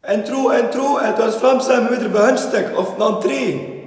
Intro, het was Vlaams en we weer bij hun stuk, of een entree.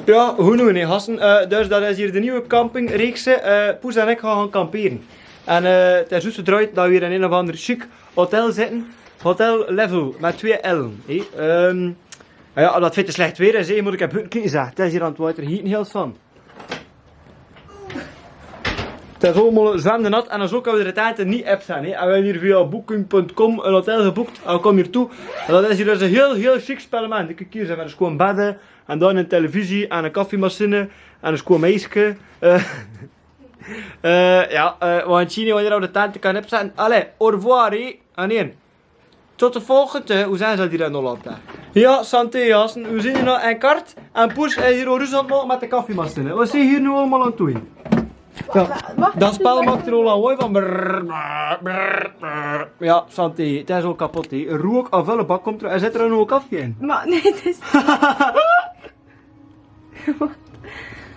Ja, hoe noemen we gasten? Dus dat is hier de nieuwe campingreeks. Poes en ik gaan kamperen. En het is juist gedraaid dat we hier in een of ander chic hotel zitten. Hotel Level, met 2 L'en. Ja, omdat het veel te slecht weer is, moet ik heb buiten gezegd. Het is hier aan het water gieten heel van. Het is allemaal zwemde nat en dan zo kunnen we de tenten niet app zijn. En we hebben hier via booking.com een hotel geboekt en we komen hier toe. En dat is hier dus een heel chic spellement. Ik kijk hier, zijn dus gewoon bedden en dan een televisie en een koffiemachine en een schoon meisje. Ja, we gaan zien wanneer we de tenten kan opzetten. Allee, au revoir hé. En één. Tot de volgende. Hoe zijn ze hier in Holland? Ja, santé jassen. We zien hier nog een kart en Poes is hier rustig aan met de koffiemachine. Wat zie je hier nu allemaal aan toe? Ja, dat spel maakt er al lawaai van brrr, brrr, brrr. Ja, santé, het is al kapot hè. Een rook of een bak komt er en zit er nog een koffie in. Maar nee, het is...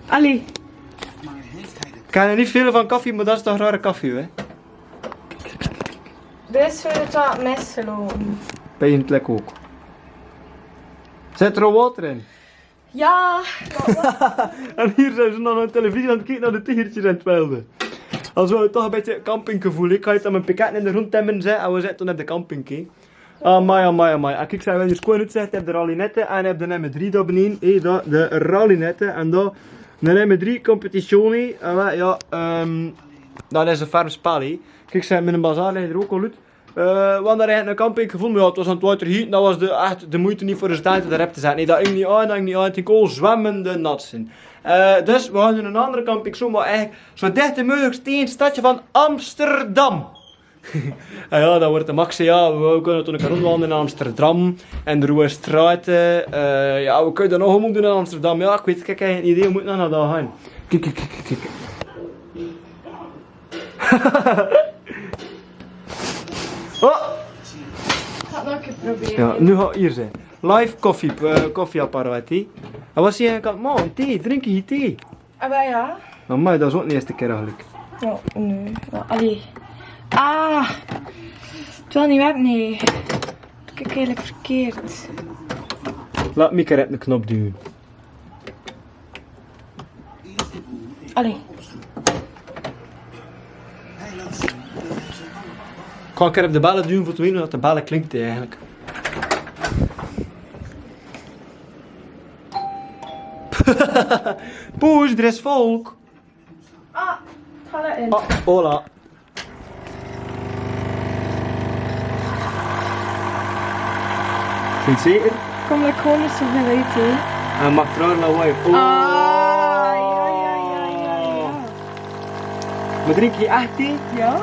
Allee. Ik ken er niet veel van koffie, maar dat is toch rare koffie hè? Dus we het wat misgelopen. Ben je het lekker ook? Zit er al water in? Ja, En hier zijn ze nog aan de televisie aan het kijken naar de tigertjes in het wilde. Als we toch een beetje campinggevoel. Ik ga je dan mijn piketten in de grond timmen en we zitten op de camping. Amai. En kijk, zijn we hier schoon uitzicht. Je hebt de rallinetten en je hebt de M3 daar beneden. De rallinetten en daar de M3 competitie. Ja, dat is een ferm spel. Kijk, zijn met een bazaar liggen er ook al uit. We hadden eigenlijk een campinggevoel, maar ja, het was aan het water gieten, dat was echt de moeite niet voor de studenten erop te zetten. Nee, dat ging niet aan, het ging al zwemmende nat zijn. Dus we gaan nu een andere camping zo, maar eigenlijk zo dicht mogelijk tegen het stadje van Amsterdam. En ja, dat wordt de max, ja, we kunnen toen een rondwandelen in Amsterdam en de Rode Straten. Ja, we kunnen dat nog om doen in Amsterdam. Ja, ik weet, kijk, een idee, we moeten naar daar gaan. Kijk. Oh! ik ga het nog een keer proberen. Ja, nu ga ik hier zijn. Live koffieapparaat. En wat zie je eigenlijk aan het maken? Thee, drink je thee? Ah, maar ja. Maar dat is ook de eerste keer eigenlijk. Ja, nee. Ja, allee. Ah! Het wil niet werken, nee. Kijk, eigenlijk verkeerd. Laat me even de knop duwen. Allee. Ik ga een keer op de bellen duwen voor te weten dat de bellen klinkt eigenlijk. Poes, er is volk. Ah, ga erin. Ah, hola. Vind je zeker? Kom ik gewoon niet zoveel uit, hè. En mag trouwens lawaai. Oh. Ja. Maar drink je echt thee? Ja?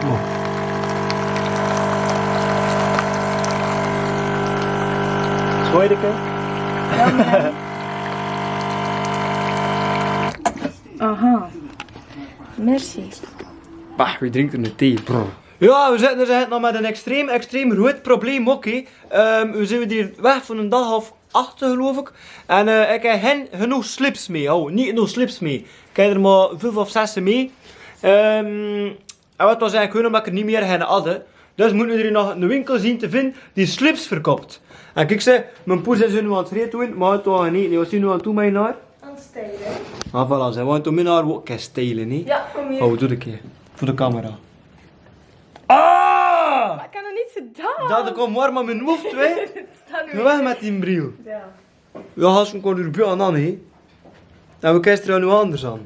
Oh. Zwaardeke? Aha. Merci. Bah, wie drinkt er een thee? Brr. Ja, we zitten er nog met een extreem groot probleem ook. We zijn hier weg van een dag of 8 geloof ik. En ik heb geen genoeg slips mee. Oh, niet genoeg slips mee. Ik heb er maar 5 of 6 mee. En wat was eigenlijk gewoon omdat ik er niet meer geen hadden. Dus moeten we er nog een winkel zien te vinden die slips verkoopt. En kijk ze, mijn poes is nu aan het rijden doen, maar het was niet. Wat zie je nu aan toe mijn naar? Aan het stijlen. Ah, voilà, ze want om mijn haar ook stijlen, niet? Ja, kom hier. Oh, doe ik hier. Voor de camera. Ah! Maar ik heb nog niet gedaan. Dat komt warm aan mijn hoofd, hè. Het staat nu Weg met die bril. Ja. Ja, als we een keer aan dan, hè. En we kijken er nu anders aan.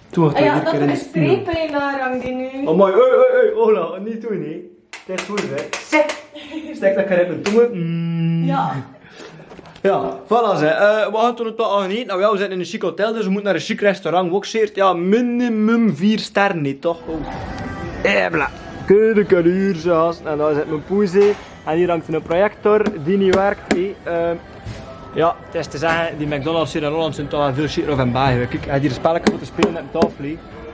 Toen had Ah ja, ik dat keer er in een de spiegel. streep in daar hangt die nu. Oh my, hey, Ola, niet doen, hè. Het is goed, hè. Stek dat in mijn tongen. Ja. Ja, voilà ze. We gaan toen het wel aan eten. Nou ja, we zitten in een chic hotel, dus we moeten naar een chic restaurant. Ook zeert, ja, minimum 4 sterren niet, toch? Oh. Bla. Kijk, een uur zelfs. En daar zit mijn poesie. En hier hangt een projector die niet werkt. Ja, het is te zeggen, die McDonald's hier in Holland zijn toch wel veel shit over en bij. Kijk, hij heeft hier een spelletje voor te spelen met een tafel.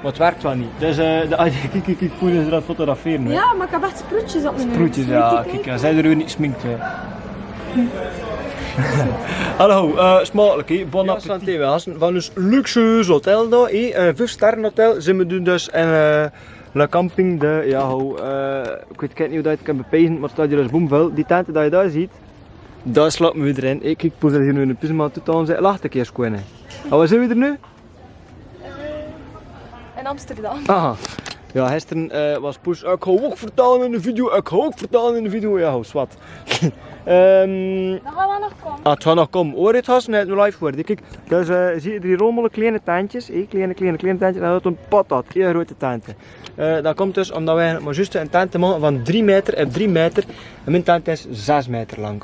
Maar het werkt wel niet. Dus kijk, poesie is er aan het fotograferen. Ja, maar ik heb echt sproetjes op mijn neus. Sproetjes, ja. Kijk, ja, zij er weer niet sminkt. Hallo, smakelijk, hè. Bon appetit. We gaan van ons luxueus hotel daar, 5 sterren hotel. Zijn we dus in La Camping, de, ja, ik weet niet hoe dat je het kan bepijzen, maar het staat hier als boemvel. Die tenten dat je daar ziet, daar slapen we weer in. Kijk, Poes is hier nu in een pisma toe aan zijn lacht een keer schoenen. En waar zijn we er nu? In Amsterdam. Aha. Ja, gisteren was Poes, ik ga ook vertalen in de video, ja, zwart. Dan gaan we nog komen. Ah, het gaat nog komen. Hoor, het gaat net live worden. Kijk, dus zie je die rommelen kleine tentjes, kleine tentjes, en dat is een patat, heel grote tenten. Dat komt dus omdat wij maar juist een tent maken van 3 meter en 3 meter. En mijn tent is 6 meter lang.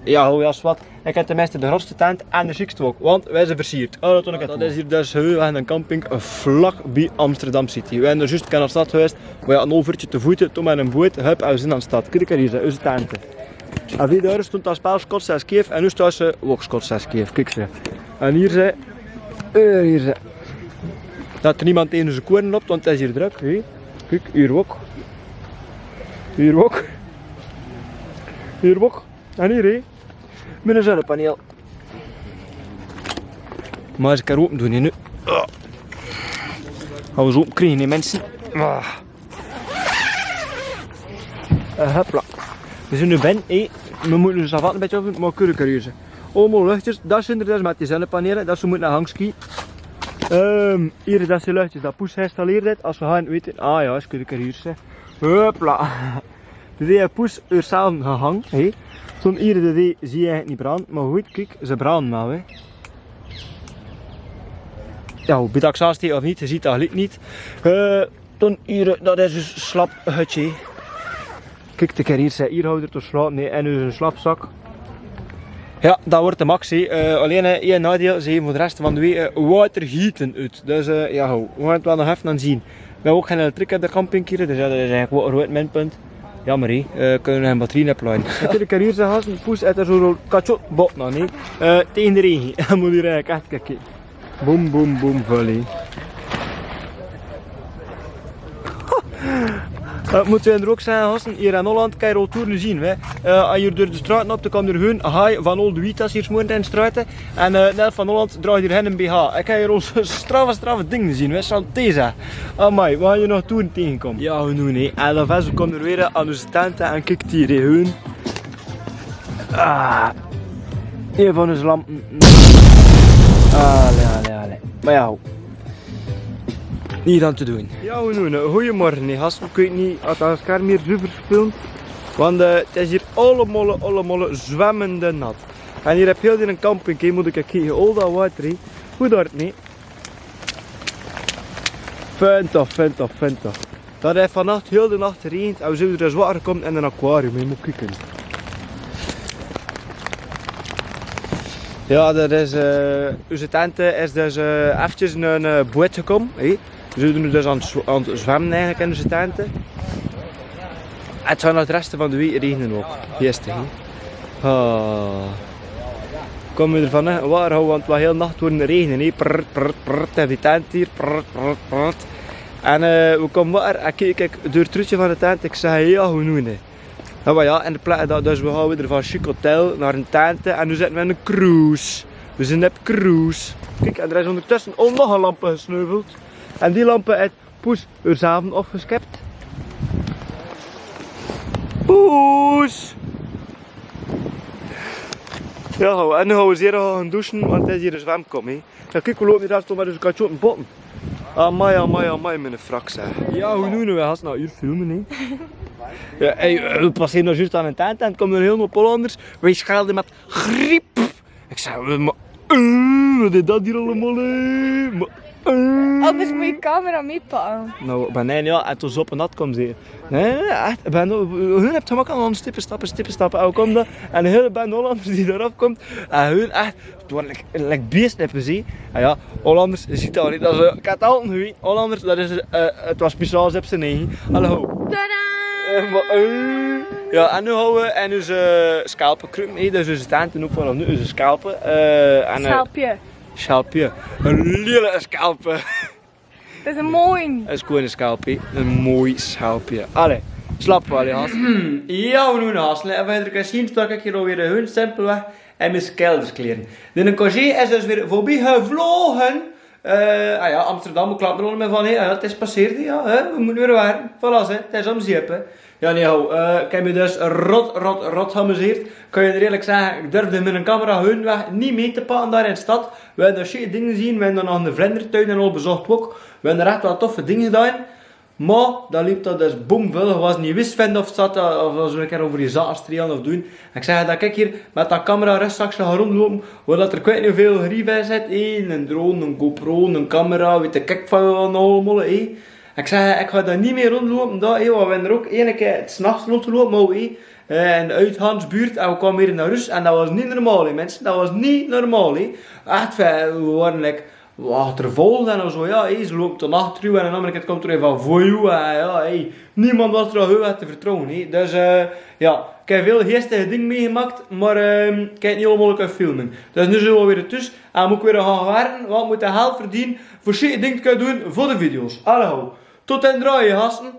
Ja, hoe is wat. Ik heb tenminste de grootste tent en de chicste ook, want wij zijn versierd. Oh, dat is hier dus een camping vlak bij Amsterdam City. Wij zijn er juist naar de stad geweest, we hadden een overtje te voeten, toen met een boot, hup, en we zijn aan de stad. Kijk hier, zijn onze tenten. En wie daar stond dat spel Scott 6 keer en nu staat ze ook Scott 6 keer. Kijk ze. En hier ze. Dat er niemand tegen zijn koren loopt, want het is hier druk. Hey. Kijk, hier ook. Hier ook. Hier ook. En hier, hé. Met een zonnepaneel. Maar eens een keer open doen hier nu. Gaan we zo open krijgen, hè, mensen. Hopla. We zijn nu binnen, we moeten dus afwachten een beetje op, maar curieus. Allemaal luchtjes, dat zijn er dus met die zonnepanelen, dat ze moeten naar hangski. Hier dat zijn luchtjes, dat Poes geïnstalleerd heeft, als we gaan weten, ah ja, is curieus. Hopla. De Poes er samen gehangen, hey. Zo'n hier de zie je eigenlijk niet branden, maar goed, kijk, ze branden wel, hè. Ja, hoe ik zelfs of niet, je ziet dat gelijk niet. Dan hier, dat is dus een slap hutje. Kijk, de keer hier zijn hierhouder te slapen, nee, en dus een slapzak. Ja, dat wordt de max. Alleen één nadeel, ze voor de rest van de week watergieten uit. Dus ja, we gaan het wel nog even aan zien. We hebben ook geen elektriek op de camping hier, dus ja, dat is eigenlijk wel een groot minpunt. Jammer, kunnen we nog een batterij oplaaien. Natuurlijk, hier zijn gasten, Poes heeft er zo'n katjot bot aan, tegen de regen. Dan moet je eigenlijk echt kijken. Boom, boom, boom, volley. Moeten we er ook zijn, gasten, hier in Holland kan je al toeren zien. Als je door de straten op, dan kan er gewoon een haai van Old Witas hier smoren in de straten. En net van Holland draagt hier hen een BH. Ik ga hier al straffe dingen zien, we zal deze. Amai, we gaan hier nog toeren tegenkomen. Ja, we doen hè. En dan we komen er weer aan onze tenten en kijkt hier hun. Een van onze lampen. Allee. Maar ja. Niet aan te doen. Ja, we doen. Goedemorgen, gasten. Ik weet niet of dat scherm hier super filmt. Want het is hier allemaal zwemmende nat. En hier heb je heel een camping, moet ik kijken. Al dat water, hoe dat niet? Vind toch. Dat heeft vannacht heel de nacht geregend en we zijn er dus water gekomen in een aquarium. Je moet kijken. Ja, dat is, onze tent is dus eventjes een boot gekomen. We zijn nu dus aan het zwemmen eigenlijk in onze tenten. En het zal nog de rest van de week regenen ook. Gisteren. Kom je ervan hè? Waar houden, want het was heel nacht worden regenen. Heb die tent hier. En we komen waar en kijk door het truitje van de tent. Ik zeg ja, hoe noemen we ja, maar ja, en de plek dat dus we gaan weer van chic hotel naar een tent en nu zitten we in een cruise. We zijn op cruise. Kijk, en er is ondertussen ook nog een lamp gesneuveld. En die lampen heeft Poes er s'avonds afgeschept. Poes! Ja, en nu gaan we zeer gaan douchen, want het is hier een zwemkom. Ja, kijk, we lopen hier toch met onze katje op een botten. Amai, mijn frak zeg. Ja, hoe doen we? Gaan nou hier filmen, hè? Ja, hey, we passeren nog juist aan een tent en komen er heel veel Hollanders. Wij schelden met griep. Ik zeg, maar... wat is dat hier allemaal, hè? Anders moet je camera meepakken. Nou, ben nee, ja, en toen op en nat komt ze. Nee, echt, hun hebt gemakkelijk aan stippen stappen. En komt dat, en de hele band Hollanders die eraf komt, en hun echt, het wordt like beestnippen, zie. En ja, Hollanders, je ziet het al niet, dat is, ik had het altijd geweten, Hollanders, dat is, het was speciaal op zijn 9. Hallo. Tadaa! Ja, en nu houden we en onze scalpenkrukken, dus onze tenten ook vanaf nu, onze scalpen. Schelpje. Schelpje, een lille scalpen. Het is een mooi. Dat is gewoon een schelpje. Een mooi schelpje. Allee, slapen we allee, Has. Ja, we doen Has. En we hebben zien, stak ik hier alweer hun simpelweg en mijn kelderskleren. De congé is dus weer voorbij gevlogen. Ja, Amsterdam, ik klap er nog meer van. Ja, het is passeerd, ja. We moeten weer werken. Voilà, het is om zeep. Ja, nee, ik heb me dus rot geamuseerd. Kan je er eerlijk zeggen, ik durfde met een camera hun weg niet mee te pakken daar in de stad. We hebben daar shit dingen gezien, we hebben dan nog een vlindertuin en al bezocht ook. We hebben er echt wel toffe dingen gedaan. Maar dan liep dat dus boomvullig, was niet wist vinden of zat of als we een keer over je zaal strelen of doen. Ik zeg dat ik hier met dat camera rechtstreeks ga rondlopen, waar er kwijt niet veel grief in zit. Een drone, een GoPro, een camera, weet ik van allemaal. Ik zeg, ik ga daar niet meer rondlopen, want we hebben er ook ene keer 's nachts rondgelopen, in de uitgaansbuurt en we kwamen weer naar rust en dat was niet normaal, mensen. Dat was niet normaal, Echt, we waren like, achtervolgd en zo, ja, ze loopt de nacht terug en een andere keer komt er even van voor jou en ja, niemand was er al heel erg te vertrouwen, Dus ja, ik heb veel geestige dingen meegemaakt, maar ik heb niet allemaal kunnen filmen. Dus nu zijn we weer tussen en moet ik weer gaan werken, want ik moet de geld verdienen voor shit dingen te kunnen doen voor de video's. Hallo, tot in draaien, gasten.